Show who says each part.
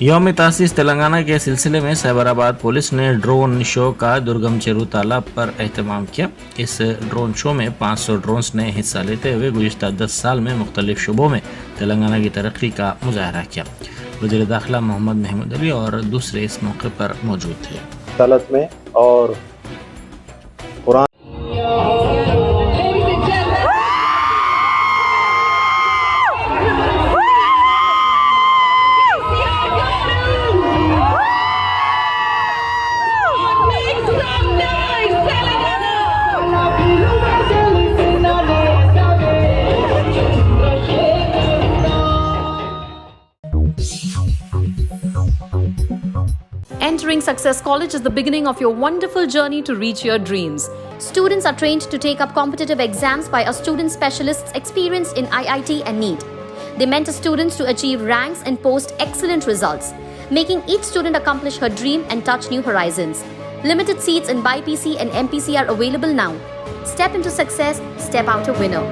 Speaker 1: यौम तासीस तेलंगाना के सिलसिले में हैदराबाद पुलिस ने ड्रोन शो का दुर्गम चेरू तालाब पर एहतमाम किया। इस ड्रोन शो में 500 ड्रोन्स ने हिस्सा लेते हुए गुज़िश्ता 10 साल में मुख्तलिफ शुबों में तेलंगाना की तरक्की का मुजाहरा किया। वज़ीर दाखिला मोहम्मद महमूद अली और दूसरे इस मौके पर मौजूद थे।
Speaker 2: तलत में और
Speaker 3: Entering Success College is the beginning of your wonderful journey to reach your dreams.
Speaker 4: Students are trained to take up competitive exams by our student specialists experienced in IIT and NEET. They mentor students to achieve ranks and post excellent results, making each student accomplish her dream and touch new horizons. Limited seats in BIPC and MPC are available now. Step into success, step out a winner.